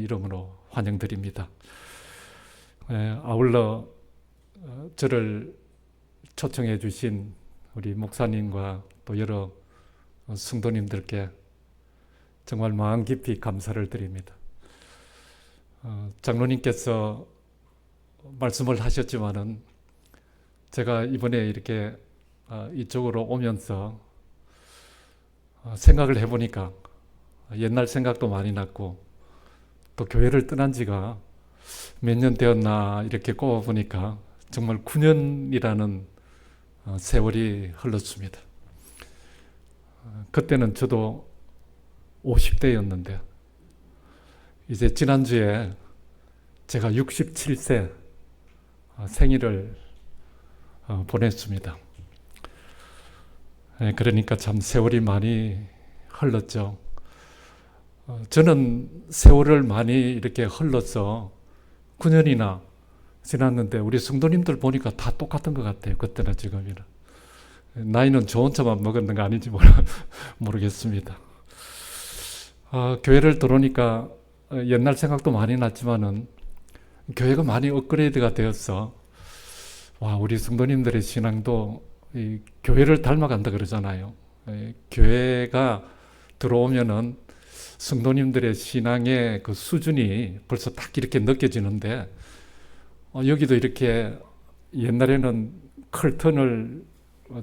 이름으로 환영드립니다. 아울러 저를 초청해 주신 우리 목사님과 또 여러 성도님들께 정말 마음 깊이 감사를 드립니다. 장로님께서 말씀을 하셨지만은 제가 이번에 이렇게 이쪽으로 오면서 생각을 해보니까 옛날 생각도 많이 났고, 또 교회를 떠난 지가 몇 년 되었나 이렇게 꼽아보니까 정말 9년이라는 세월이 흘렀습니다. 그때는 저도 50대였는데 이제 지난주에 제가 67세 생일을 보냈습니다. 그러니까 참 세월이 많이 흘렀죠. 저는 세월을 많이 이렇게 흘러서 9년이나 지났는데 우리 성도님들 보니까 다 똑같은 것 같아요. 그때나 지금이나. 나이는 좋은 차만 먹었는 거 아닌지 모르겠습니다. 교회를 들어오니까 옛날 생각도 많이 났지만은 교회가 많이 업그레이드가 되었어. 와, 우리 성도님들의 신앙도 이 교회를 닮아간다 그러잖아요. 교회가 들어오면은 성도님들의 신앙의 그 수준이 벌써 딱 이렇게 느껴지는데, 여기도 이렇게 옛날에는 커튼을,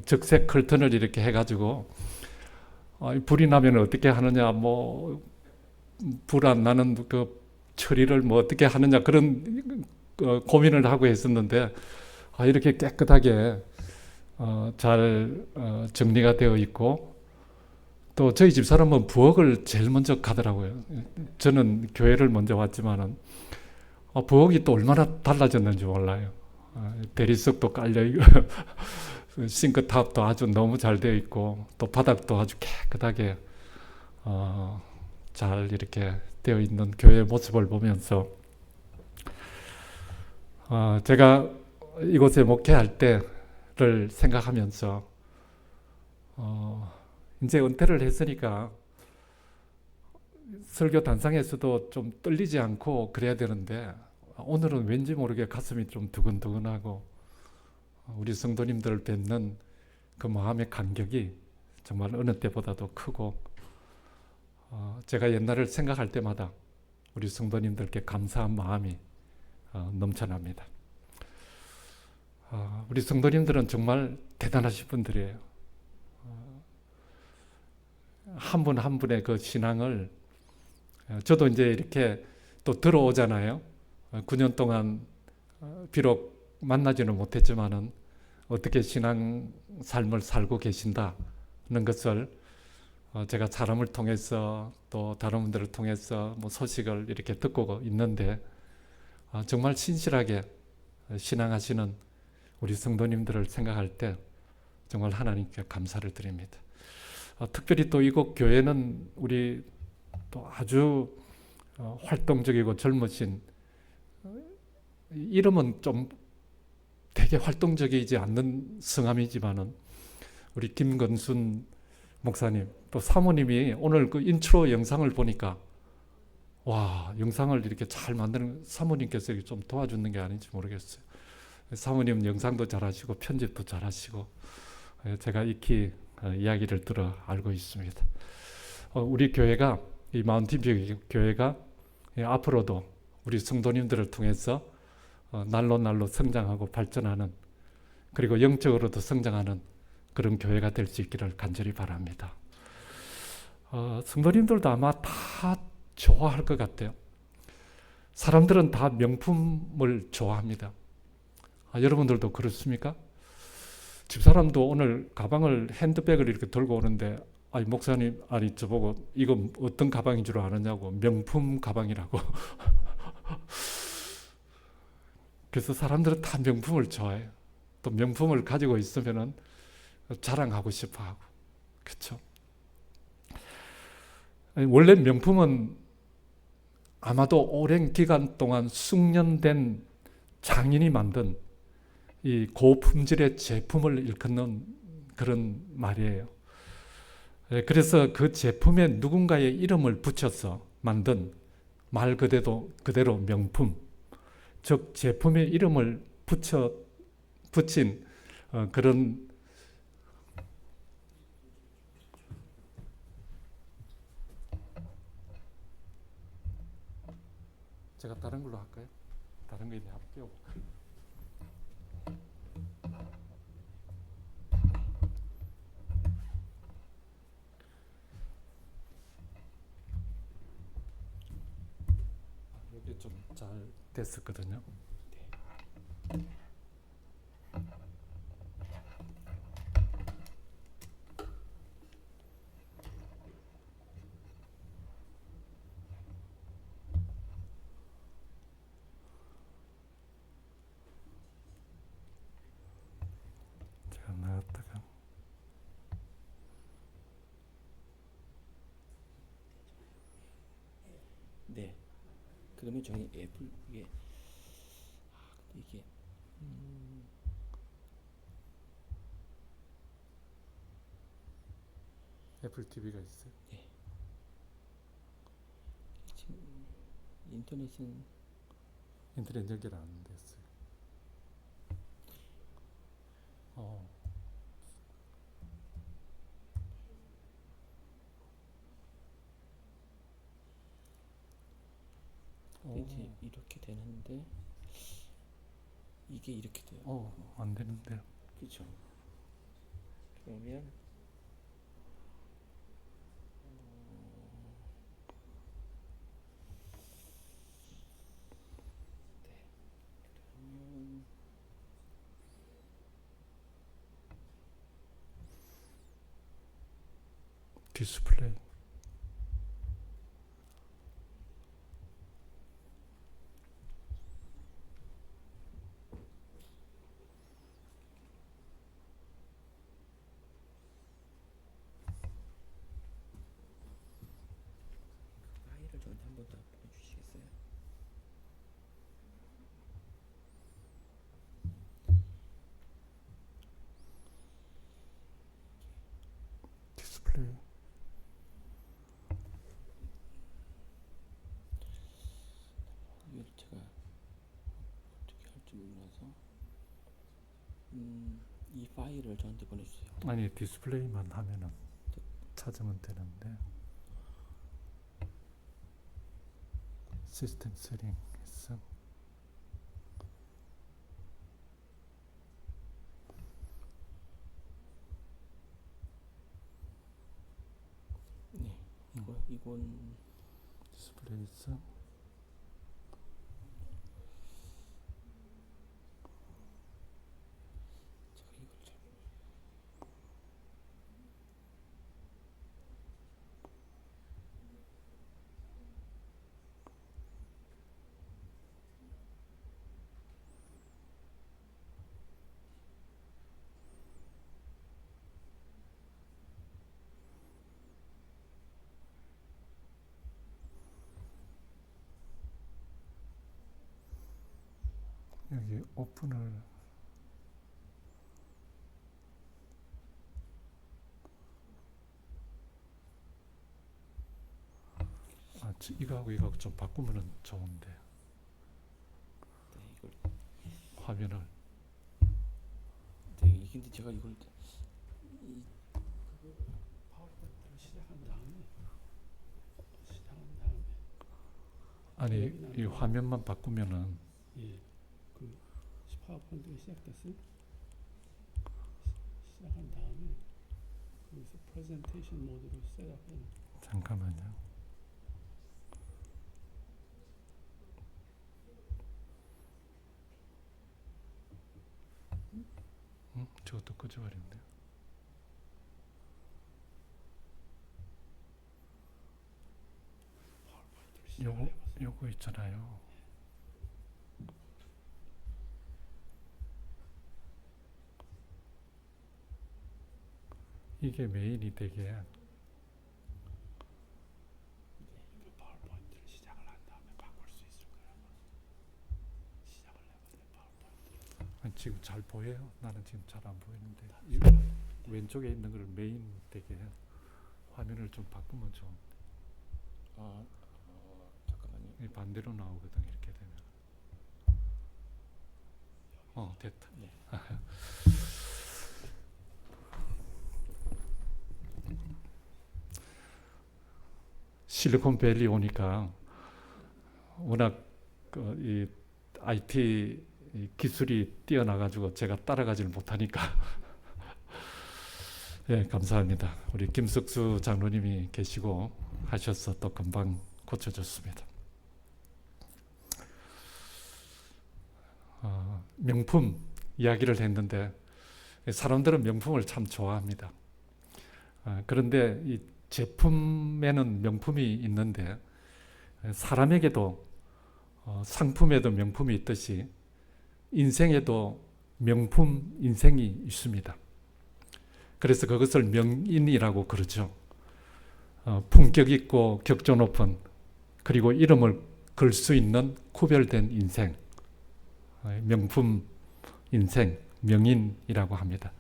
적색 커튼을 이렇게 해가지고 불이 나면 어떻게 하느냐, 뭐 불 안 나는 그 처리를 뭐 어떻게 하느냐, 그런 고민을 하고 했었는데 이렇게 깨끗하게 잘 정리가 되어 있고, 또 저희 집 사람은 부엌을 제일 먼저 가더라고요. 저는 교회를 먼저 왔지만은 부엌이 또 얼마나 달라졌는지 몰라요. 대리석도 깔려있고 싱크탑도 아주 너무 잘 되어 있고, 또 바닥도 아주 깨끗하게 잘 이렇게 되어 있는 교회의 모습을 보면서 제가 이곳에 목회할 때를 생각하면서 이제 은퇴를 했으니까 설교 단상에서도 좀 떨리지 않고 그래야 되는데, 오늘은 왠지 모르게 가슴이 좀 두근두근하고 우리 성도님들을 뵙는 그 마음의 감격이 정말 어느 때보다도 크고, 제가 옛날을 생각할 때마다 우리 성도님들께 감사한 마음이 넘쳐납니다. 우리 성도님들은 정말 대단하신 분들이에요. 한 분 한 분의 그 신앙을, 저도 이제 이렇게 또 들어오잖아요. 9년 동안 비록 만나지는 못했지만은 어떻게 신앙 삶을 살고 계신다는 것을 제가 사람을 통해서 또 다른 분들을 통해서 뭐 소식을 이렇게 듣고 있는데, 정말 신실하게 신앙하시는 우리 성도님들을 생각할 때 정말 하나님께 감사를 드립니다. 특별히 또 이곳 교회는 우리 또 아주 활동적이고 젊으신, 이름은 좀 되게 활동적이지 않는 성함이지만은 우리 김건순 목사님, 또 사모님이 오늘 그 인트로 영상을 보니까 와, 영상을 이렇게 잘 만드는 사모님께서 좀 도와주는 게 아닌지 모르겠어요. 사모님 영상도 잘하시고 편집도 잘하시고, 제가 익히 이야기를 들어 알고 있습니다. 우리 교회가, 이 마운틴뷰 교회가 앞으로도 우리 성도님들을 통해서 날로 날로 성장하고 발전하는, 그리고 영적으로도 성장하는 그런 교회가 될 수 있기를 간절히 바랍니다. 성도님들도 아마 다 좋아할 것 같아요. 사람들은 다 명품을 좋아합니다. 여러분들도 그렇습니까? 집사람도 오늘 가방을, 핸드백을 이렇게 들고 오는데, 아니 목사님, 아니 저보고 이거 어떤 가방인 줄 아느냐고, 명품 가방이라고. 그래서 사람들은 다 명품을 좋아해요. 또 명품을 가지고 있으면은 자랑하고 싶어 하고. 그렇죠? 원래 명품은 아마도 오랜 기간 동안 숙련된 장인이 만든 이 고품질의 제품을 일컫는 그런 말이에요. 그래서 그 제품에 누군가의 이름을 붙여서 만든 말 그대로 명품, 즉 제품의 이름을 붙인 그런 제가 다른 걸로 할까요? 다른 거에 할게요. 이게 좀 잘 됐었거든요. 제가 나갔다가 네. 그러면 저희 애플 이게 근데 이게 애플 TV가 있어요. 네. 지금 인터넷은 인터넷 연결 안 됐어요. 이제 이렇게 되는데 이게 이렇게 돼요. 안 되는데요. 그렇죠. 그러면 네. 그러면 디스플레이. 파일을 저한테 한 번 더 보내주시겠어요? 디스플레이. 이걸 제가 어떻게 할지 몰라서 이 파일을 저한테 보내주세요. 아니 디스플레이만 하면은 찾으면 되는데 시스템 세팅 했어. 네. 이건 디스플레이 있어. 제가 이걸 잘 여기 오픈을 이거하고 좀 바꾸면은 좋은데 네, 이걸 화면을 네, 근데 제가 이걸 파워포인트를 시작한 다음에 아니 이 화면만 바꾸면은 예, 그 파워포인트가 시작됐어요. 시작한 다음에 거기서 프레젠테이션 모드로 셋업해. 잠깐만요. 저것도 꺼져버렸네요. 요거 있잖아요. 이게 메인이 되게 파워포인트를 시작을 한 다음에 바꿀 수 있을 거라고. 시작을 해보세요. 파워포인트. 아니, 지금 잘 보여요? 나는 지금 잘 안 보이는데 왼쪽에 있는 걸 메인 되게 화면을 좀 바꾸면 좀 잠깐만요. 반대로 나오거든 이렇게 되면. 됐다. 네. 실리콘밸리 오니까 워낙 이 IT 기술이 뛰어나가지고 제가 따라가지를 못하니까 예, 감사합니다. 우리 김석수 장로님이 계시고 하셔서 또 금방 고쳐졌습니다. 명품 이야기를 했는데 사람들은 명품을 참 좋아합니다. 그런데 이 제품에는 명품이 있는데 사람에게도 상품에도 명품이 있듯이 인생에도 명품 인생이 있습니다. 그래서 그것을 명인이라고 그러죠. 품격 있고 격조 높은 그리고 이름을 걸 수 있는 구별된 인생, 명품 인생, 명인이라고 합니다.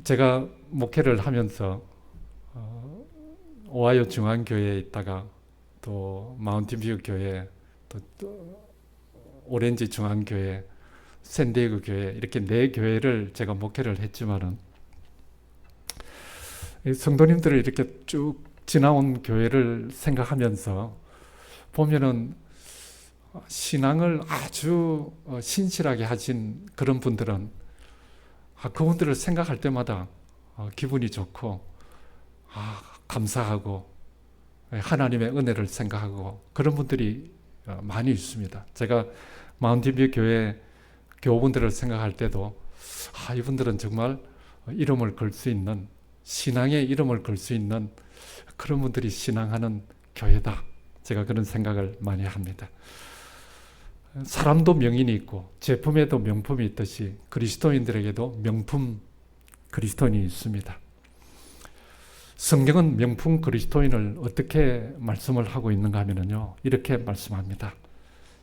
제가 목회를 하면서 오하이오 중앙교회에 있다가 또 마운틴뷰 교회, 또 오렌지 중앙교회, 샌디에고 교회 이렇게 4교회를 제가 목회를 했지만은 성도님들을 이렇게 쭉 지나온 교회를 생각하면서 보면은 신앙을 아주 신실하게 하신 그런 분들은 그분들을 생각할 때마다 기분이 좋고 감사하고 하나님의 은혜를 생각하고 그런 분들이 많이 있습니다. 제가 마운틴뷰 교회 교우분들을 생각할 때도 이분들은 정말 이름을 걸 수 있는 신앙의 이름을 걸 수 있는 그런 분들이 신앙하는 교회다. 제가 그런 생각을 많이 합니다. 사람도 명인이 있고 제품에도 명품이 있듯이 그리스도인들에게도 명품 그리스도인이 있습니다. 성경은 명품 그리스도인을 어떻게 말씀을 하고 있는가 하면요, 이렇게 말씀합니다.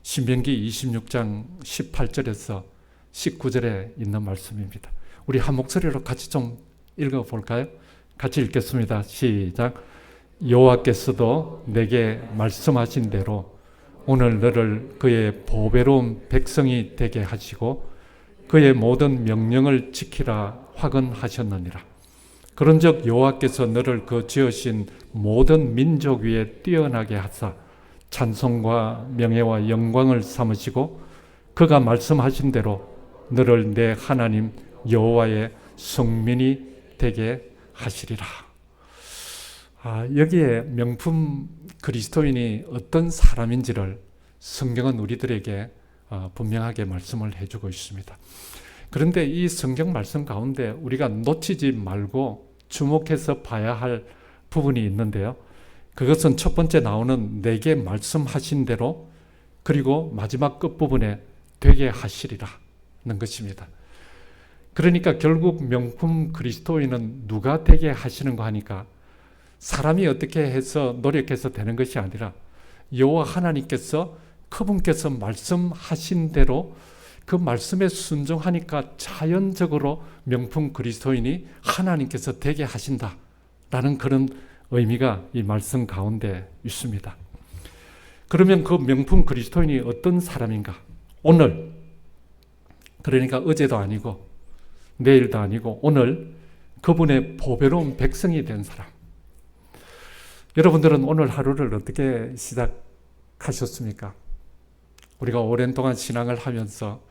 신명기 26장 18절에서 19절에 있는 말씀입니다. 우리 한 목소리로 같이 좀 읽어볼까요? 같이 읽겠습니다. 시작. 여호와께서도 내게 말씀하신 대로 오늘 너를 그의 보배로운 백성이 되게 하시고 그의 모든 명령을 지키라 화근하셨느니라. 그런즉 여호와께서 너를 그 지으신 모든 민족 위에 뛰어나게 하사 찬송과 명예와 영광을 삼으시고 그가 말씀하신 대로 너를 내 하나님 여호와의 성민이 되게 하시리라. 여기에 명품 그리스도인이 어떤 사람인지를 성경은 우리들에게 분명하게 말씀을 해주고 있습니다. 그런데 이 성경 말씀 가운데 우리가 놓치지 말고 주목해서 봐야 할 부분이 있는데요. 그것은 첫 번째 나오는 내게 말씀하신 대로 그리고 마지막 끝부분에 되게 하시리라는 것입니다. 그러니까 결국 명품 그리스도인은 누가 되게 하시는가 하니까 사람이 어떻게 해서 노력해서 되는 것이 아니라 여호와 하나님께서 그분께서 말씀하신 대로 그 말씀에 순종하니까 자연적으로 명품 그리스도인이 하나님께서 되게 하신다라는 그런 의미가 이 말씀 가운데 있습니다. 그러면 그 명품 그리스도인이 어떤 사람인가? 오늘, 그러니까 어제도 아니고 내일도 아니고 오늘 그분의 보배로운 백성이 된 사람. 여러분들은 오늘 하루를 어떻게 시작하셨습니까? 우리가 오랜 동안 신앙을 하면서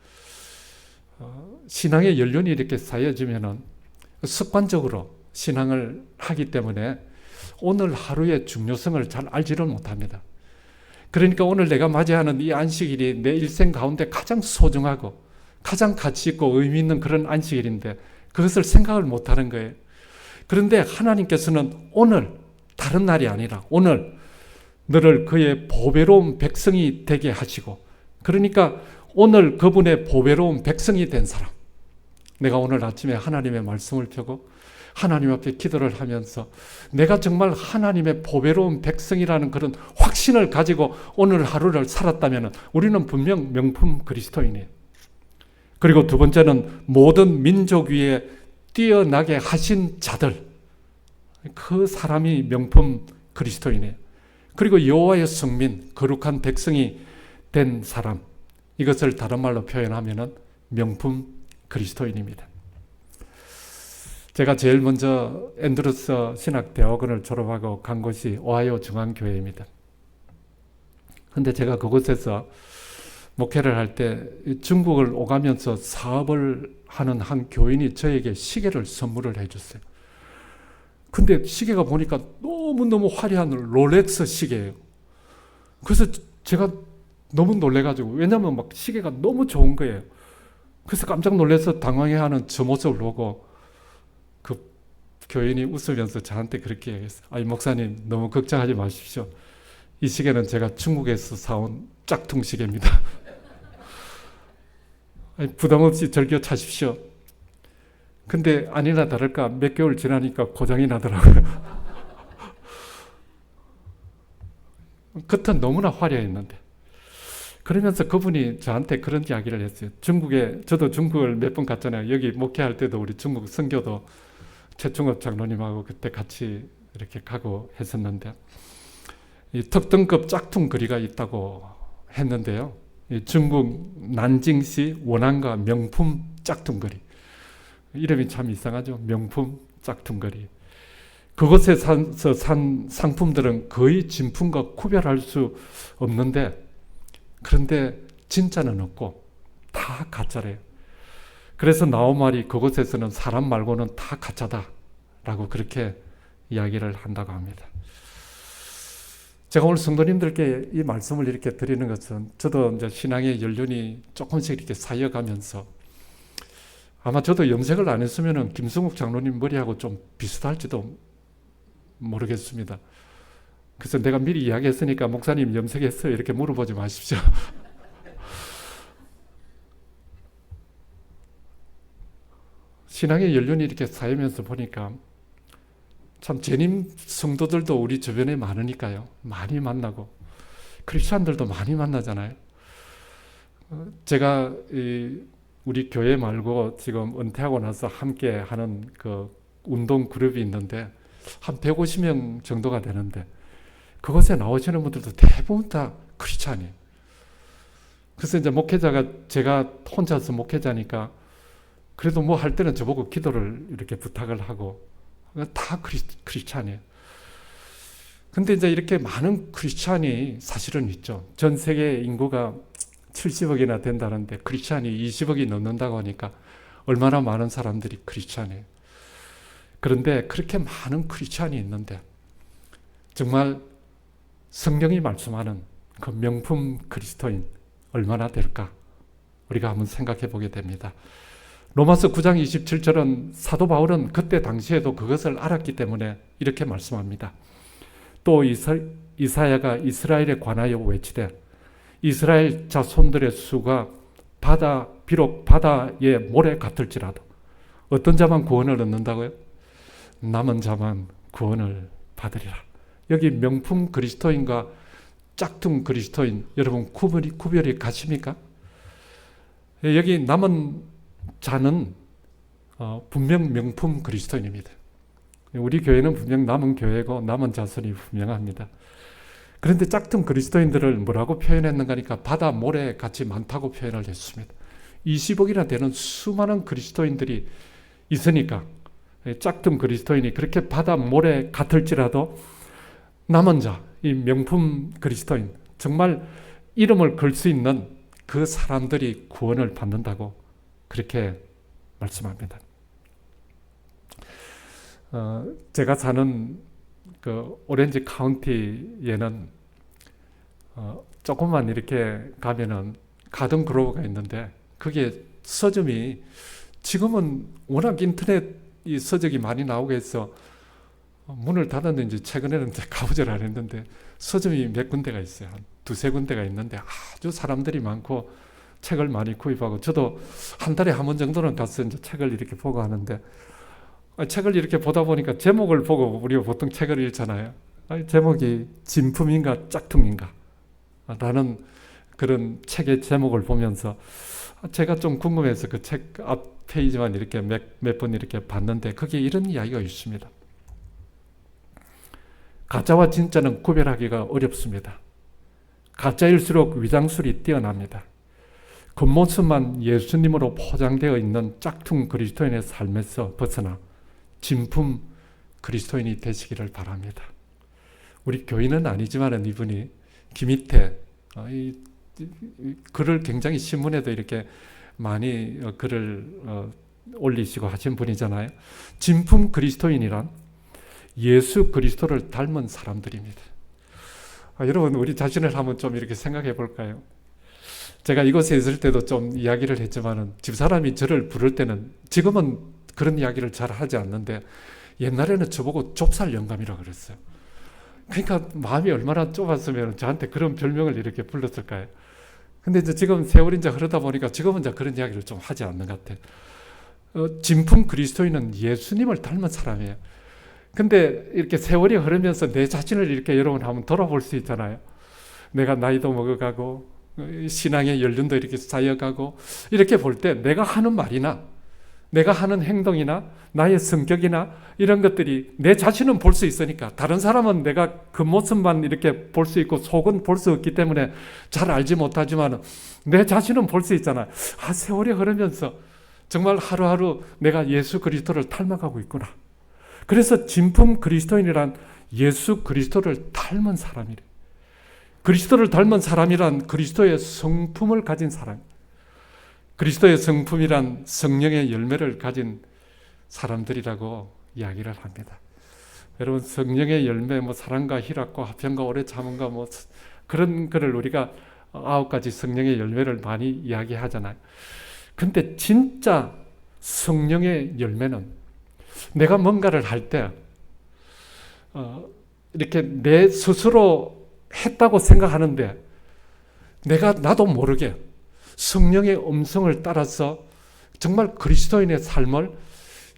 신앙의 연륜이 이렇게 쌓여지면은 습관적으로 신앙을 하기 때문에 오늘 하루의 중요성을 잘 알지를 못합니다. 그러니까 오늘 내가 맞이하는 이 안식일이 내 일생 가운데 가장 소중하고 가장 가치 있고 의미 있는 그런 안식일인데 그것을 생각을 못하는 거예요. 그런데 하나님께서는 오늘 다른 날이 아니라 오늘 너를 그의 보배로운 백성이 되게 하시고 그러니까 오늘 그분의 보배로운 백성이 된 사람, 내가 오늘 아침에 하나님의 말씀을 펴고 하나님 앞에 기도를 하면서 내가 정말 하나님의 보배로운 백성이라는 그런 확신을 가지고 오늘 하루를 살았다면 우리는 분명 명품 그리스도인이에요. 그리고 두 번째는 모든 민족 위에 뛰어나게 하신 자들, 그 사람이 명품 그리스도인이에요. 그리고 여호와의 성민, 거룩한 백성이 된 사람, 이것을 다른 말로 표현하면 명품 그리스도인입니다. 제가 제일 먼저 앤드루스 신학대학원을 졸업하고 간 곳이 오하이오 중앙교회입니다. 근데 제가 그곳에서 목회를 할 때 중국을 오가면서 사업을 하는 한 교인이 저에게 시계를 선물을 해줬어요. 근데 시계가 보니까 너무너무 화려한 롤렉스 시계예요. 그래서 제가 너무 놀래가지고, 왜냐면 막 시계가 너무 좋은 거예요. 그래서 깜짝 놀라서 당황해하는 저 모습을 보고 그 교인이 웃으면서 저한테 그렇게 얘기했어요. 아니 목사님, 너무 걱정하지 마십시오. 이 시계는 제가 중국에서 사온 짝퉁 시계입니다. 아니, 부담 없이 즐겨 차십시오. 근데 아니나 다를까 몇 개월 지나니까 고장이 나더라고요. 겉은 너무나 화려했는데. 그러면서 그분이 저한테 그런 이야기를 했어요. 저도 중국을 몇 번 갔잖아요. 여기 목회할 때도 우리 중국 선교도 최충업 장로님하고 그때 같이 이렇게 가고 했었는데, 이 특등급 짝퉁 거리가 있다고 했는데요. 이 중국 난징시 원앙가 명품 짝퉁 거리. 이름이 참 이상하죠. 명품 짝퉁 거리. 그곳에서 산 상품들은 거의 진품과 구별할 수 없는데, 그런데 진짜는 없고 다 가짜래요. 그래서 나온 말이 그곳에서는 사람 말고는 다 가짜다라고 그렇게 이야기를 한다고 합니다. 제가 오늘 성도님들께 이 말씀을 이렇게 드리는 것은, 저도 이제 신앙의 연륜이 조금씩 이렇게 쌓여가면서, 아마 저도 염색을 안 했으면 김승욱 장로님 머리하고 좀 비슷할지도 모르겠습니다. 그래서 내가 미리 이야기했으니까 목사님 염색했어요? 이렇게 물어보지 마십시오. 신앙의 연륜이 이렇게 쌓이면서 보니까 참 재림 성도들도 우리 주변에 많으니까요. 많이 만나고 크리스찬들도 많이 만나잖아요. 제가 우리 교회 말고 지금 은퇴하고 나서 함께 하는 그 운동 그룹이 있는데 한 150명 정도가 되는데, 그곳에 나오시는 분들도 대부분 다 크리스찬이에요. 그래서 이제 목회자가, 제가 혼자서 목회자니까 그래도 뭐 할 때는 저보고 기도를 이렇게 부탁을 하고, 다 크리스찬이에요. 근데 이제 이렇게 많은 크리스찬이 사실은 있죠. 전 세계 인구가 70억이나 된다는데 크리스찬이 20억이 넘는다고 하니까 얼마나 많은 사람들이 크리스찬이에요. 그런데 그렇게 많은 크리스찬이 있는데 정말 성경이 말씀하는 그 명품 그리스도인 얼마나 될까? 우리가 한번 생각해 보게 됩니다. 로마서 9장 27절은 사도 바울은 그때 당시에도 그것을 알았기 때문에 이렇게 말씀합니다. 또 이사야가 이스라엘에 관하여 외치되 이스라엘 자손들의 수가 비록 바다의 모래 같을지라도 어떤 자만 구원을 얻는다고요? 남은 자만 구원을 받으리라. 여기 명품 그리스도인과 짝퉁 그리스도인, 여러분 구별이 가십니까? 여기 남은 자는 분명 명품 그리스도인입니다. 우리 교회는 분명 남은 교회고 남은 자손이 분명합니다. 그런데 짝퉁 그리스도인들을 뭐라고 표현했는가 하니까 바다 모래 같이 많다고 표현을 했습니다. 20억이나 되는 수많은 그리스도인들이 있으니까 짝퉁 그리스도인이 그렇게 바다 모래 같을지라도 남은 자, 이 명품 그리스도인, 정말 이름을 걸 수 있는 그 사람들이 구원을 받는다고 그렇게 말씀합니다. 제가 사는 그 오렌지 카운티에는 조금만 이렇게 가면은 가든 그로브가 있는데, 그게 서점이 지금은 워낙 인터넷 이 서적이 많이 나오게 해서 문을 닫았는지 최근에는 가보질 않았는데 서점이 몇 군데가 있어요. 한 두세 군데가 있는데 아주 사람들이 많고 책을 많이 구입하고, 저도 한 달에 한 번 정도는 가서 이제 책을 이렇게 보고 하는데, 책을 이렇게 보다 보니까 제목을 보고 우리가 보통 책을 읽잖아요. 제목이 진품인가 짝퉁인가 라는 그런 책의 제목을 보면서 제가 좀 궁금해서 그 책 앞 페이지만 이렇게 몇 번 이렇게 봤는데, 거기에 이런 이야기가 있습니다. 가짜와 진짜는 구별하기가 어렵습니다. 가짜일수록 위장술이 뛰어납니다. 겉모습만 예수님으로 포장되어 있는 짝퉁 그리스도인의 삶에서 벗어나 진품 그리스도인이 되시기를 바랍니다. 우리 교인은 아니지만 이분이 김희태 글을 굉장히 신문에도 이렇게 많이 글을 올리시고 하신 분이잖아요. 진품 그리스도인이란 예수 그리스도를 닮은 사람들입니다. 여러분 우리 자신을 한번 좀 이렇게 생각해 볼까요? 제가 이곳에 있을 때도 좀 이야기를 했지만은 집사람이 저를 부를 때는 지금은 그런 이야기를 잘 하지 않는데 옛날에는 저보고 좁쌀 영감이라고 그랬어요. 그러니까 마음이 얼마나 좁았으면 저한테 그런 별명을 이렇게 불렀을까요? 근데 이제 지금 세월이 이제 흐르다 보니까 지금은 이제 그런 이야기를 좀 하지 않는 것 같아요. 진품 그리스도인은 예수님을 닮은 사람이에요. 근데 이렇게 세월이 흐르면서 내 자신을 이렇게 여러분 한번 돌아볼 수 있잖아요. 내가 나이도 먹어가고 신앙의 연륜도 이렇게 쌓여가고 이렇게 볼 때 내가 하는 말이나 내가 하는 행동이나 나의 성격이나 이런 것들이 내 자신은 볼 수 있으니까 다른 사람은 내가 겉모습만 이렇게 볼 수 있고 속은 볼 수 없기 때문에 잘 알지 못하지만 내 자신은 볼 수 있잖아요. 세월이 흐르면서 정말 하루하루 내가 예수 그리스도를 닮아가고 있구나. 그래서 진품 그리스도인이란 예수 그리스도를 닮은 사람이래. 그리스도를 닮은 사람이란 그리스도의 성품을 가진 사람. 그리스도의 성품이란 성령의 열매를 가진 사람들이라고 이야기를 합니다. 여러분 성령의 열매 사랑과 희락과 화평과 오래 참음과 그런 거를 우리가 9가지 성령의 열매를 많이 이야기하잖아요. 근데 진짜 성령의 열매는 내가 뭔가를 할 때 이렇게 내 스스로 했다고 생각하는데 나도 모르게 성령의 음성을 따라서 정말 그리스도인의 삶을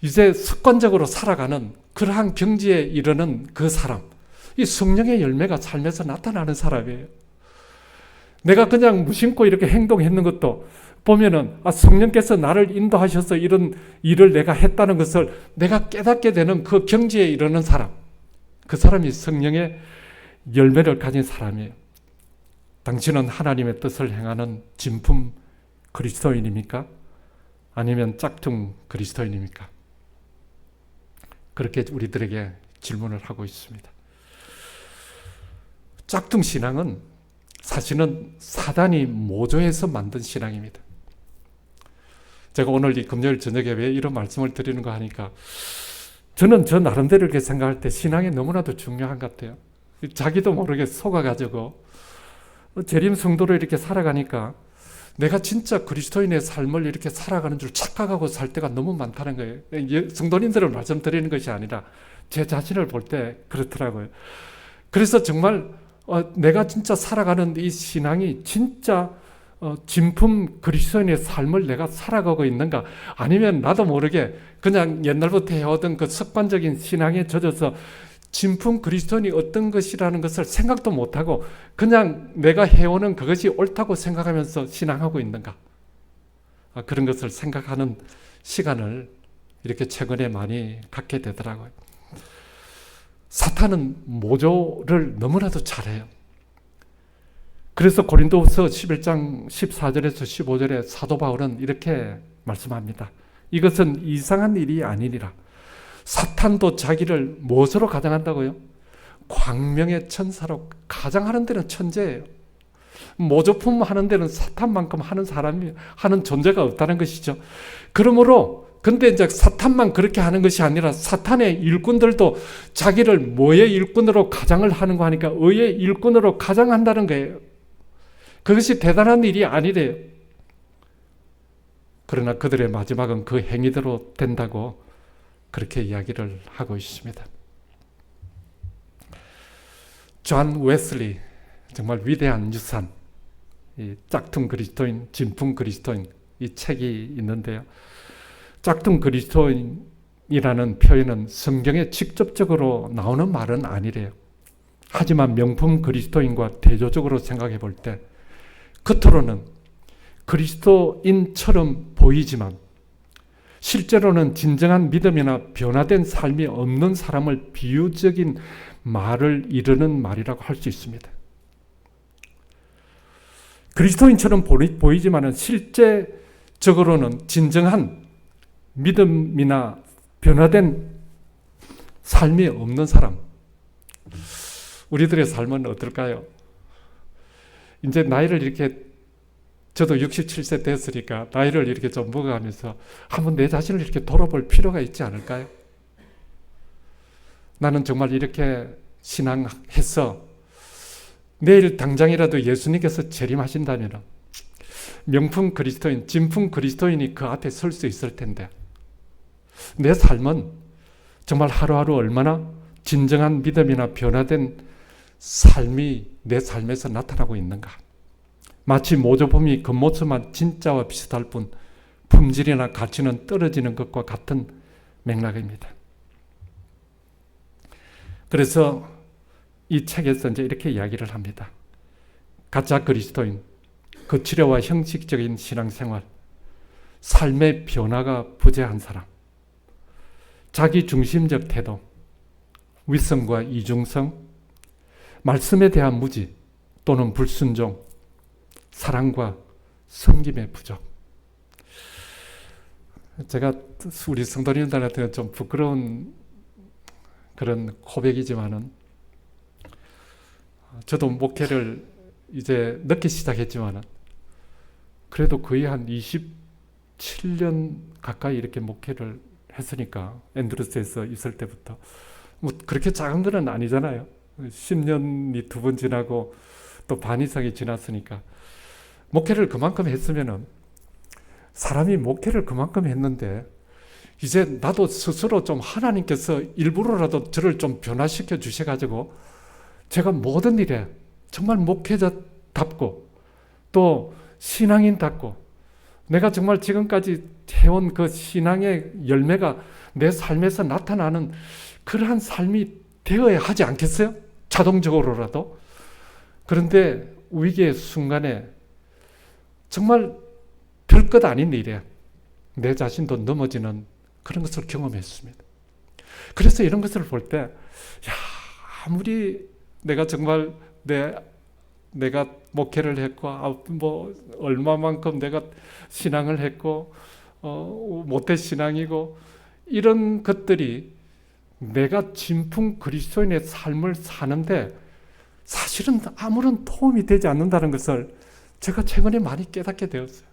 이제 습관적으로 살아가는 그러한 경지에 이르는 그 사람, 이 성령의 열매가 삶에서 나타나는 사람이에요. 내가 그냥 무심코 이렇게 행동했는 것도 보면은 성령께서 나를 인도하셔서 이런 일을 내가 했다는 것을 내가 깨닫게 되는 그 경지에 이르는 사람, 그 사람이 성령의 열매를 가진 사람이에요. 당신은 하나님의 뜻을 행하는 진품 그리스도인입니까? 아니면 짝퉁 그리스도인입니까? 그렇게 우리들에게 질문을 하고 있습니다. 짝퉁 신앙은 사실은 사단이 모조해서 만든 신앙입니다. 제가 오늘 이 금요일 저녁에 왜 이런 말씀을 드리는가 하니까 저는 저 나름대로 이렇게 생각할 때 신앙이 너무나도 중요한 것 같아요. 자기도 모르게 속아가지고 재림 성도로 이렇게 살아가니까 내가 진짜 그리스도인의 삶을 이렇게 살아가는 줄 착각하고 살 때가 너무 많다는 거예요. 성도님들을 말씀드리는 것이 아니라 제 자신을 볼 때 그렇더라고요. 그래서 정말 내가 진짜 살아가는 이 신앙이 진짜 진품 그리스도인의 삶을 내가 살아가고 있는가, 아니면 나도 모르게 그냥 옛날부터 해오던 그 습관적인 신앙에 젖어서 진품 그리스도인이 어떤 것이라는 것을 생각도 못하고 그냥 내가 해오는 그것이 옳다고 생각하면서 신앙하고 있는가, 그런 것을 생각하는 시간을 이렇게 최근에 많이 갖게 되더라고요. 사탄은 모조를 너무나도 잘해요. 그래서 고린도후서 11장 14절에서 15절에 사도 바울은 이렇게 말씀합니다. 이것은 이상한 일이 아니니라. 사탄도 자기를 무엇으로 가장한다고요? 광명의 천사로 가장하는 데는 천재예요. 모조품 하는 데는 사탄만큼 하는 사람이 하는 존재가 없다는 것이죠. 그러므로 근데 이제 사탄만 그렇게 하는 것이 아니라 사탄의 일꾼들도 자기를 뭐의 일꾼으로 가장을 하는 거 하니까 의의 일꾼으로 가장한다는 거예요. 그것이 대단한 일이 아니래요. 그러나 그들의 마지막은 그 행위대로 된다고 그렇게 이야기를 하고 있습니다. 존 웨슬리, 정말 위대한 유산, 이 짝퉁 그리스도인, 진품 그리스도인, 이 책이 있는데요. 짝퉁 그리스도인이라는 표현은 성경에 직접적으로 나오는 말은 아니래요. 하지만 명품 그리스도인과 대조적으로 생각해 볼 때 겉으로는 그리스도인처럼 보이지만 실제로는 진정한 믿음이나 변화된 삶이 없는 사람을 비유적인 말을 이르는 말이라고 할 수 있습니다. 그리스도인처럼 보이지만 실제적으로는 진정한 믿음이나 변화된 삶이 없는 사람, 우리들의 삶은 어떨까요? 이제 나이를 이렇게, 저도 67세 됐으니까 나이를 이렇게 좀 먹어가면서 한번 내 자신을 이렇게 돌아볼 필요가 있지 않을까요? 나는 정말 이렇게 신앙해서 내일 당장이라도 예수님께서 재림하신다면 명품 그리스도인, 진품 그리스도인이 그 앞에 설 수 있을 텐데 내 삶은 정말 하루하루 얼마나 진정한 믿음이나 변화된 삶이 내 삶에서 나타나고 있는가. 마치 모조품이 겉모습만 진짜와 비슷할 뿐 품질이나 가치는 떨어지는 것과 같은 맥락입니다. 그래서 이 책에서 이제 이렇게 이야기를 합니다. 가짜 그리스도인, 거칠어와 형식적인 신앙생활, 삶의 변화가 부재한 사람, 자기 중심적 태도, 위선과 이중성, 말씀에 대한 무지 또는 불순종, 사랑과 섬김의 부족. 제가 우리 성도님들한테는 좀 부끄러운 그런 고백이지만은, 저도 목회를 이제 늦게 시작했지만은 그래도 거의 한 27년 가까이 이렇게 목회를 했으니까, 앤드루스에서 있을 때부터 뭐 그렇게 작은 건 아니잖아요. 10년이 2번 지나고 또 반 이상이 지났으니까 목회를 그만큼 했으면은, 사람이 목회를 그만큼 했는데 이제 나도 스스로 좀 하나님께서 일부러라도 저를 좀 변화시켜 주셔가지고 제가 모든 일에 정말 목회자답고 또 신앙인답고 내가 정말 지금까지 해온 그 신앙의 열매가 내 삶에서 나타나는 그러한 삶이 되어야 하지 않겠어요? 자동적으로라도. 그런데 위기의 순간에 정말 별것 아닌 일에 내 자신도 넘어지는 그런 것을 경험했습니다. 그래서 이런 것을 볼 때, 아무리 내가 정말 내가 목회를 했고, 뭐 얼마만큼 내가 신앙을 했고, 모태 신앙이고, 이런 것들이 내가 진품 그리스도인의 삶을 사는데 사실은 아무런 도움이 되지 않는다는 것을 제가 최근에 많이 깨닫게 되었어요.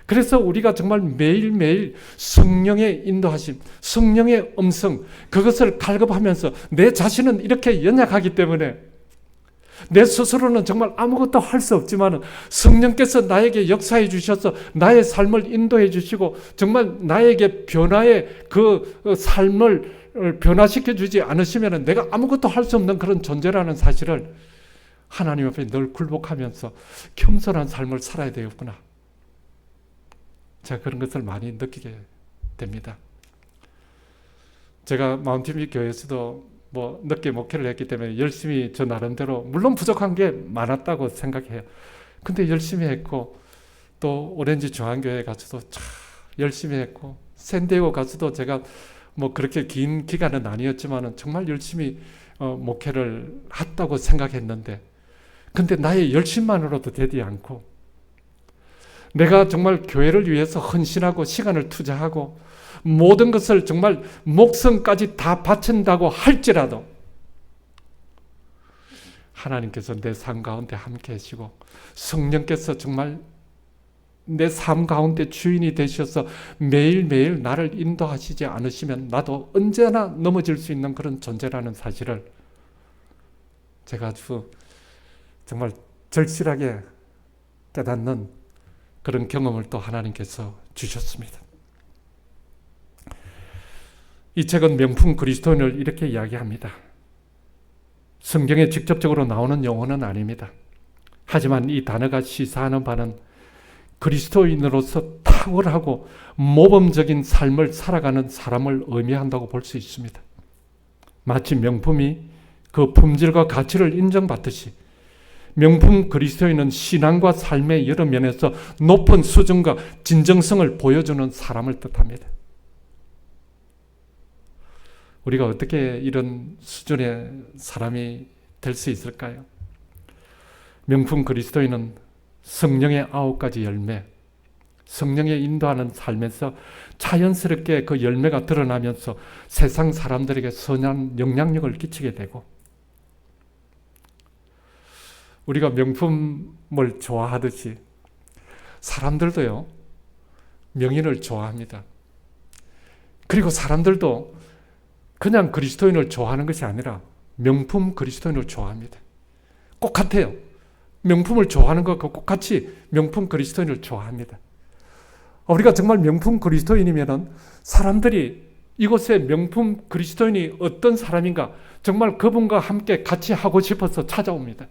그래서 우리가 정말 매일매일 성령의 인도하심, 성령의 음성, 그것을 갈급하면서 내 자신은 이렇게 연약하기 때문에 내 스스로는 정말 아무것도 할 수 없지만 성령께서 나에게 역사해 주셔서 나의 삶을 인도해 주시고 정말 나에게 변화의 그 삶을 변화시켜 주지 않으시면 내가 아무것도 할 수 없는 그런 존재라는 사실을 하나님 앞에 늘 굴복하면서 겸손한 삶을 살아야 되겠구나. 제가 그런 것을 많이 느끼게 됩니다. 제가 마운틴뷰 교회에서도 뭐 늦게 목회를 했기 때문에 열심히 저 나름대로, 물론 부족한 게 많았다고 생각해요. 근데 열심히 했고, 또 오렌지 중앙교회 가서도 참 열심히 했고, 샌디에고 가서도 제가 뭐 그렇게 긴 기간은 아니었지만 정말 열심히 목회를 했다고 생각했는데, 근데 나의 열심만으로도 되지 않고 내가 정말 교회를 위해서 헌신하고 시간을 투자하고 모든 것을 정말 목숨까지 다 바친다고 할지라도 하나님께서 내 삶 가운데 함께 하시고 성령께서 정말 내 삶 가운데 주인이 되셔서 매일매일 나를 인도하시지 않으시면 나도 언제나 넘어질 수 있는 그런 존재라는 사실을 제가 아주 정말 절실하게 깨닫는 그런 경험을 또 하나님께서 주셨습니다. 이 책은 명품 그리스도인을 이렇게 이야기합니다. 성경에 직접적으로 나오는 용어는 아닙니다. 하지만 이 단어가 시사하는 바는 그리스도인으로서 탁월하고 모범적인 삶을 살아가는 사람을 의미한다고 볼 수 있습니다. 마치 명품이 그 품질과 가치를 인정받듯이 명품 그리스도인은 신앙과 삶의 여러 면에서 높은 수준과 진정성을 보여주는 사람을 뜻합니다. 우리가 어떻게 이런 수준의 사람이 될 수 있을까요? 명품 그리스도인은 성령의 9가지 열매, 성령의 인도하는 삶에서 자연스럽게 그 열매가 드러나면서 세상 사람들에게 선한 영향력을 끼치게 되고, 우리가 명품을 좋아하듯이 사람들도요, 명인을 좋아합니다. 그리고 사람들도 그냥 그리스도인을 좋아하는 것이 아니라 명품 그리스도인을 좋아합니다. 꼭 같아요. 명품을 좋아하는 것과 꼭 같이 명품 그리스도인을 좋아합니다. 우리가 정말 명품 그리스도인이면 사람들이 이곳에 명품 그리스도인이 어떤 사람인가 정말 그분과 함께 같이 하고 싶어서 찾아옵니다.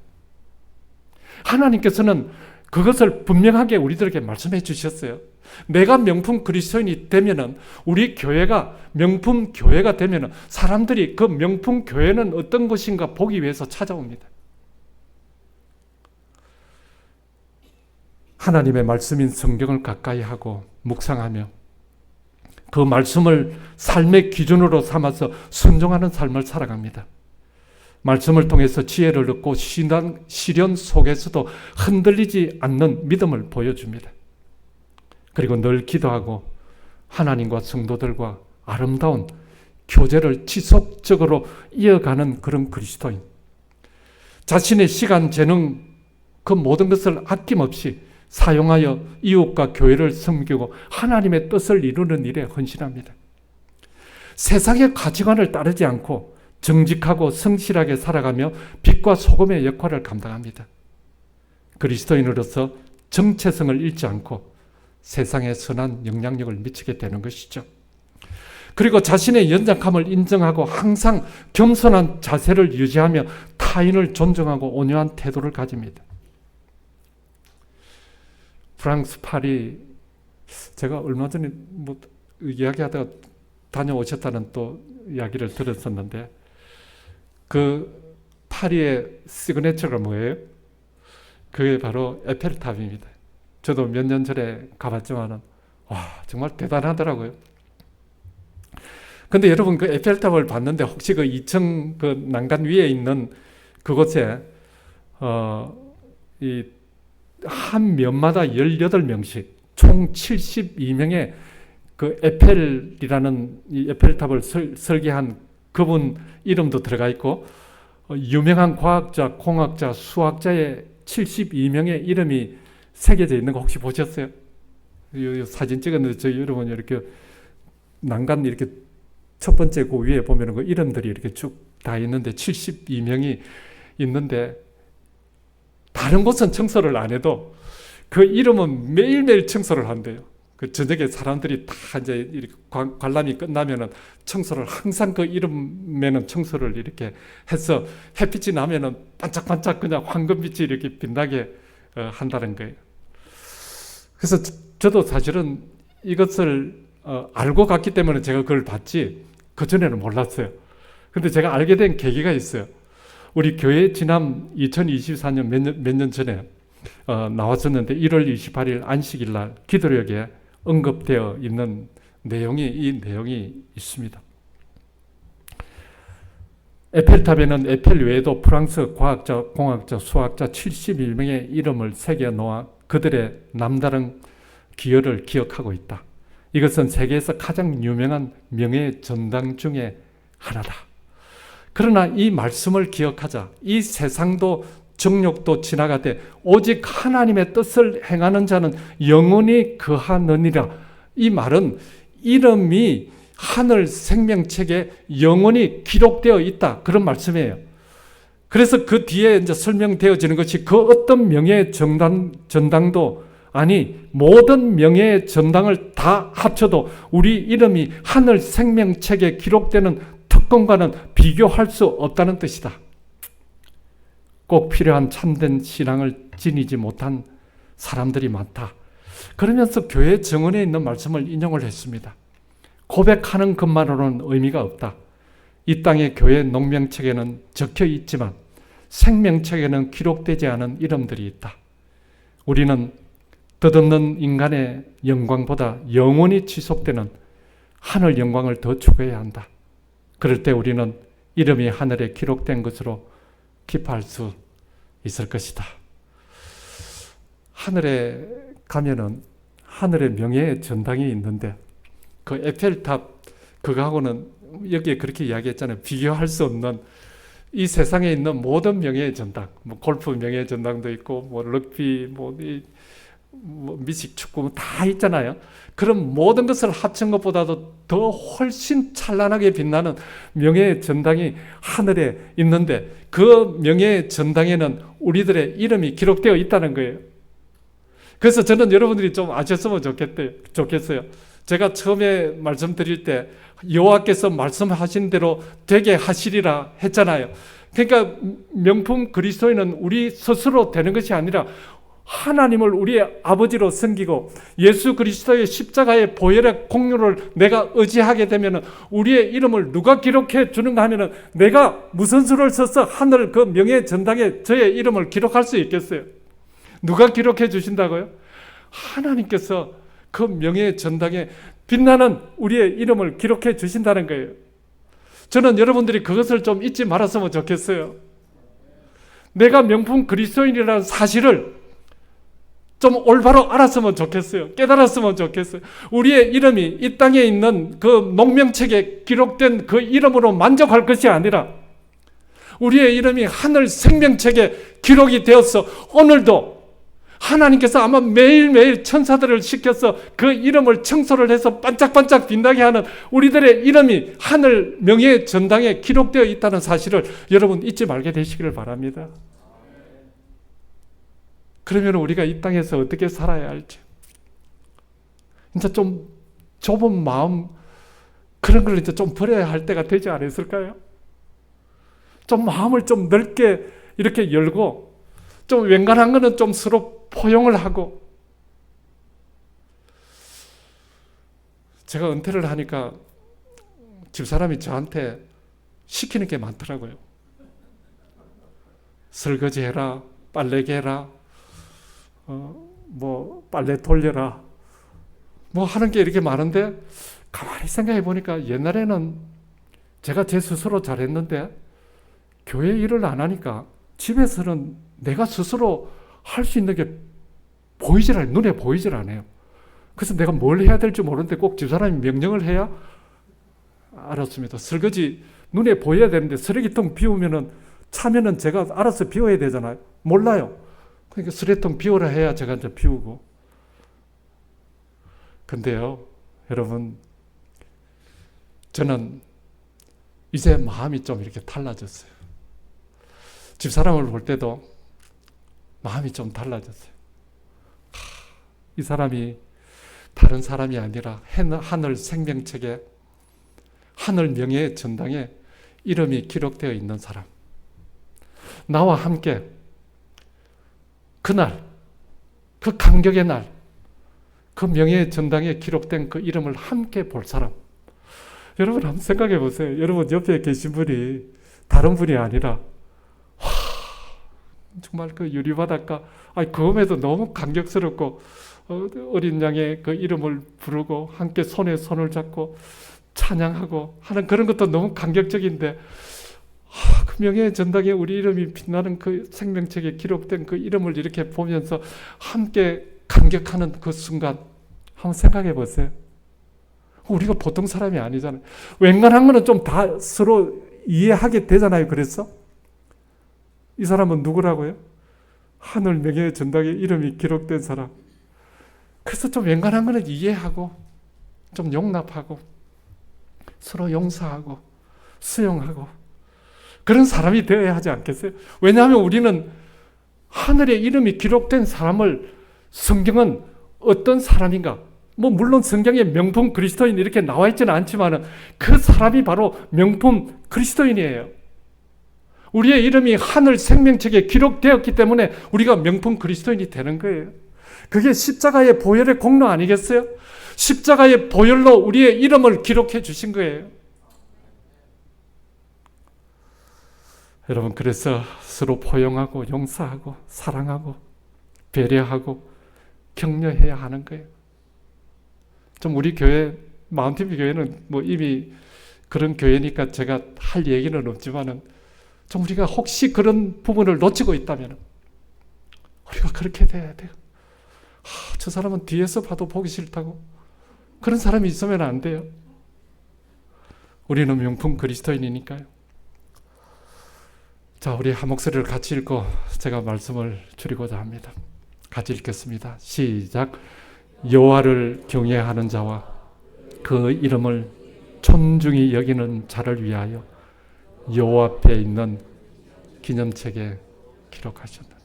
하나님께서는 그것을 분명하게 우리들에게 말씀해 주셨어요. 내가 명품 그리스도인이 되면은, 우리 교회가 명품 교회가 되면은 사람들이 그 명품 교회는 어떤 것인가 보기 위해서 찾아옵니다. 하나님의 말씀인 성경을 가까이 하고 묵상하며 그 말씀을 삶의 기준으로 삼아서 순종하는 삶을 살아갑니다. 말씀을 통해서 지혜를 얻고 시련 속에서도 흔들리지 않는 믿음을 보여줍니다. 그리고 늘 기도하고 하나님과 성도들과 아름다운 교제를 지속적으로 이어가는 그런 그리스도인. 자신의 시간, 재능, 그 모든 것을 아낌없이 사용하여 이웃과 교회를 섬기고 하나님의 뜻을 이루는 일에 헌신합니다. 세상의 가치관을 따르지 않고 정직하고 성실하게 살아가며 빛과 소금의 역할을 감당합니다. 그리스도인으로서 정체성을 잃지 않고 세상에 선한 영향력을 미치게 되는 것이죠. 그리고 자신의 연약함을 인정하고 항상 겸손한 자세를 유지하며 타인을 존중하고 온유한 태도를 가집니다. 프랑스 파리, 제가 얼마 전에 이야기하다가 다녀오셨다는 또 이야기를 들었었는데, 그 파리의 시그네처가 뭐예요? 그게 바로 에펠탑입니다. 저도 몇 년 전에 가봤지만은 와, 정말 대단하더라고요. 근데 여러분, 그 에펠탑을 봤는데 혹시 그 2층 그 난간 위에 있는 그곳에 이 한 면마다 18명씩 총 72명의 그 에펠이라는 이 에펠탑을 설계한 그분 이름도 들어가 있고, 유명한 과학자, 공학자, 수학자의 72명의 이름이 새겨져 있는 거 혹시 보셨어요? 이 사진 찍었는데 저희 여러분 이렇게 난간 이렇게 첫 번째 그 위에 보면은 그 이름들이 이렇게 쭉 다 있는데 72명이 있는데, 다른 곳은 청소를 안 해도 그 이름은 매일매일 청소를 한대요. 그 저녁에 사람들이 다 이제 이렇게 관람이 끝나면은 청소를 항상 그 이름에는 청소를 이렇게 해서 햇빛이 나면은 반짝반짝 그냥 황금빛이 이렇게 빛나게 한다는 거예요. 그래서 저도 사실은 이것을 알고 갔기 때문에 제가 그걸 봤지 그전에는 몰랐어요. 근데 제가 알게 된 계기가 있어요. 우리 교회 지난 2024년 몇 년 전에 나왔었는데 1월 28일 안식일 날 기도력에 언급되어 있는 이 내용이 있습니다. 에펠탑에는 에펠 외에도 프랑스 과학자, 공학자, 수학자 71명의 이름을 새겨 놓아 그들의 남다른 기여를 기억하고 있다. 이것은 세계에서 가장 유명한 명예 전당 중에 하나다. 그러나 이 말씀을 기억하자. 이 세상도 정욕도 지나가되 오직 하나님의 뜻을 행하는 자는 영원히 거하느니라. 이 말은 이름이 하늘 생명책에 영원히 기록되어 있다. 그런 말씀이에요. 그래서 그 뒤에 이제 설명되어지는 것이 그 어떤 명예의 전당도 아니 모든 명예의 전당을 다 합쳐도 우리 이름이 하늘 생명책에 기록되는 특권과는 비교할 수 없다는 뜻이다. 꼭 필요한 참된 신앙을 지니지 못한 사람들이 많다. 그러면서 교회 정언에 있는 말씀을 인용을 했습니다. 고백하는 것만으로는 의미가 없다. 이 땅의 교회 농명책에는 적혀 있지만 생명책에는 기록되지 않은 이름들이 있다. 우리는 덧없는 인간의 영광보다 영원히 지속되는 하늘 영광을 더 추구해야 한다. 그럴 때 우리는 이름이 하늘에 기록된 것으로 기뻐할 수 있을 것이다. 하늘에 가면은 하늘의 명예의 전당이 있는데 그 에펠탑 그거하고는 여기에 그렇게 이야기했잖아요. 비교할 수 없는 이 세상에 있는 모든 명예의 전당, 뭐 골프 명예의 전당도 있고, 뭐 럭비, 뭐 미식 축구 다 있잖아요. 그런 모든 것을 합친 것보다도 더 훨씬 찬란하게 빛나는 명예의 전당이 하늘에 있는데 그 명예의 전당에는 우리들의 이름이 기록되어 있다는 거예요. 그래서 저는 여러분들이 좀 아셨으면 좋겠어요. 제가 처음에 말씀드릴 때 여호와께서 말씀하신 대로 되게 하시리라 했잖아요. 그러니까 명품 그리스도인은 우리 스스로 되는 것이 아니라 하나님을 우리의 아버지로 섬기고 예수 그리스도의 십자가의 보혈의 공로를 내가 의지하게 되면 우리의 이름을 누가 기록해 주는가 하면 내가 무슨 수를 써서 하늘 그 명예 전당에 저의 이름을 기록할 수 있겠어요? 누가 기록해 주신다고요? 하나님께서 그 명예 전당에 빛나는 우리의 이름을 기록해 주신다는 거예요. 저는 여러분들이 그것을 좀 잊지 말았으면 좋겠어요. 내가 명품 그리스도인이라는 사실을 좀 올바로 알았으면 좋겠어요. 깨달았으면 좋겠어요. 우리의 이름이 이 땅에 있는 그 농명책에 기록된 그 이름으로 만족할 것이 아니라 우리의 이름이 하늘 생명책에 기록이 되어서 오늘도 하나님께서 아마 매일매일 천사들을 시켜서 그 이름을 청소를 해서 반짝반짝 빛나게 하는 우리들의 이름이 하늘 명예의 전당에 기록되어 있다는 사실을 여러분 잊지 말게 되시기를 바랍니다. 그러면 우리가 이 땅에서 어떻게 살아야 할지 진짜 좀 좁은 마음 그런 걸 이제 좀 버려야 할 때가 되지 않았을까요? 좀 마음을 좀 넓게 이렇게 열고 좀 웬간한 거는 좀 서로 포용을 하고. 제가 은퇴를 하니까 집사람이 저한테 시키는 게 많더라고요. 설거지 해라, 빨래개 해라, 뭐 빨래 돌려라, 뭐 하는 게 이렇게 많은데 가만히 생각해 보니까 옛날에는 제가 제 스스로 잘했는데 교회 일을 안 하니까 집에서는 내가 스스로 할 수 있는 게 보이질 않아요. 눈에 보이질 않아요. 그래서 내가 뭘 해야 될지 모르는데 꼭 집사람이 명령을 해야 알았습니다. 설거지 눈에 보여야 되는데 쓰레기통 비우면은 차면은 제가 알아서 비워야 되잖아요. 몰라요. 그러니까 쓰레기통 비우라 해야 제가 이제 비우고. 근데요, 여러분, 저는 이제 마음이 좀 이렇게 달라졌어요. 집사람을 볼 때도 마음이 좀 달라졌어요. 이 사람이 다른 사람이 아니라 하늘 생명책에 하늘 명예의 전당에 이름이 기록되어 있는 사람. 나와 함께 그날, 그 감격의 날, 그 명예의 전당에 기록된 그 이름을 함께 볼 사람. 여러분 한번 생각해 보세요. 여러분 옆에 계신 분이 다른 분이 아니라 정말 그 유리바닷가, 그음에도 너무 감격스럽고 어린 양의 그 이름을 부르고 함께 손에 손을 잡고 찬양하고 하는 그런 것도 너무 감격적인데 그 명예의 전당에 우리 이름이 빛나는 그 생명책에 기록된 그 이름을 이렇게 보면서 함께 감격하는 그 순간 한번 생각해 보세요. 우리가 보통 사람이 아니잖아요. 웬간한 거는 좀 다 서로 이해하게 되잖아요. 그래서 이 사람은 누구라고요? 하늘 명예의 전당에 이름이 기록된 사람. 그래서 좀 웬간한 거는 이해하고 좀 용납하고 서로 용서하고 수용하고 그런 사람이 되어야 하지 않겠어요? 왜냐하면 우리는 하늘에 이름이 기록된 사람을 성경은 어떤 사람인가? 뭐 물론 성경에 명품 그리스도인 이렇게 나와 있지는 않지만 그 사람이 바로 명품 그리스도인이에요. 우리의 이름이 하늘 생명책에 기록되었기 때문에 우리가 명품 그리스도인이 되는 거예요. 그게 십자가의 보혈의 공로 아니겠어요? 십자가의 보혈로 우리의 이름을 기록해 주신 거예요. 여러분, 그래서 서로 포용하고 용서하고 사랑하고 배려하고 격려해야 하는 거예요. 좀 우리 교회 마운틴뷰 교회는 뭐 이미 그런 교회니까 제가 할 얘기는 없지만은 좀 우리가 혹시 그런 부분을 놓치고 있다면 우리가 그렇게 돼야 돼요. 저 사람은 뒤에서 봐도 보기 싫다고 그런 사람이 있으면 안 돼요. 우리는 명품 그리스도인이니까요. 자, 우리 한 목소리를 같이 읽고 제가 말씀을 줄이고자 합니다. 같이 읽겠습니다. 시작. 여호와를 경외하는 자와 그 이름을 존중히 여기는 자를 위하여 여호와 앞에 있는 기념책에 기록하셨느니라.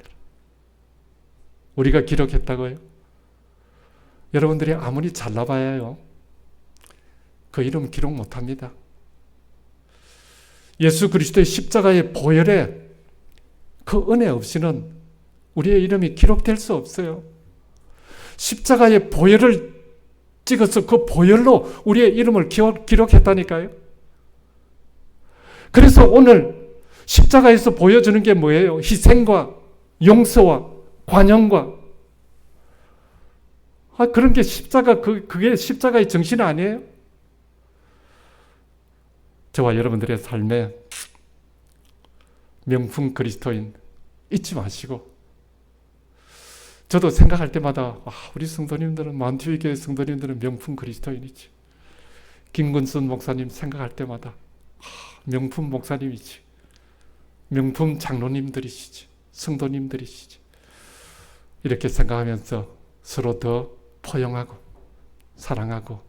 우리가 기록했다고요? 여러분들이 아무리 잘나봐야요, 그 이름 기록 못합니다. 예수 그리스도의 십자가의 보혈에 그 은혜 없이는 우리의 이름이 기록될 수 없어요. 십자가의 보혈을 찍어서 그 보혈로 우리의 이름을 기록했다니까요. 그래서 오늘 십자가에서 보여주는 게 뭐예요? 희생과 용서와 관용과 그런 게 그게 십자가의 정신 아니에요? 저와 여러분들의 삶에 명품 그리스도인 잊지 마시고, 저도 생각할 때마다 우리 성도님들은, 만투위교회 성도님들은 명품 그리스도인이지. 김근순 목사님 생각할 때마다 명품 목사님이지. 명품 장로님들이시지. 성도님들이시지. 이렇게 생각하면서 서로 더 포용하고 사랑하고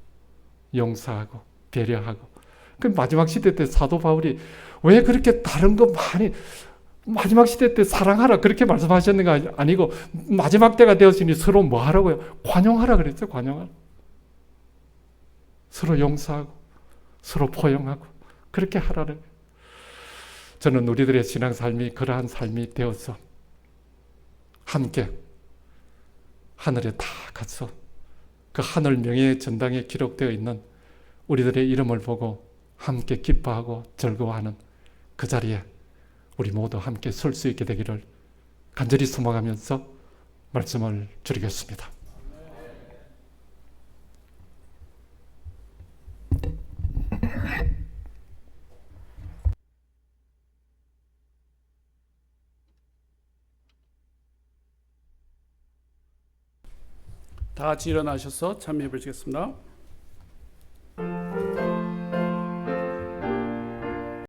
용서하고 배려하고. 그 마지막 시대 때 사도 바울이 왜 그렇게 다른 거 많이 마지막 시대 때 사랑하라 그렇게 말씀하셨는가 아니고 마지막 때가 되었으니 서로 뭐 하라고요? 관용하라 그랬어요. 관용하라. 서로 용서하고 서로 포용하고 그렇게 하라는. 저는 우리들의 신앙 삶이 그러한 삶이 되어서 함께 하늘에 다 가서 그 하늘 명예의 전당에 기록되어 있는 우리들의 이름을 보고 함께 기뻐하고 즐거워하는 그 자리에 우리 모두 함께 설 수 있게 되기를 간절히 소망하면서 말씀을 드리겠습니다. 다 같이 일어나셔서 찬미 부르시겠습니다.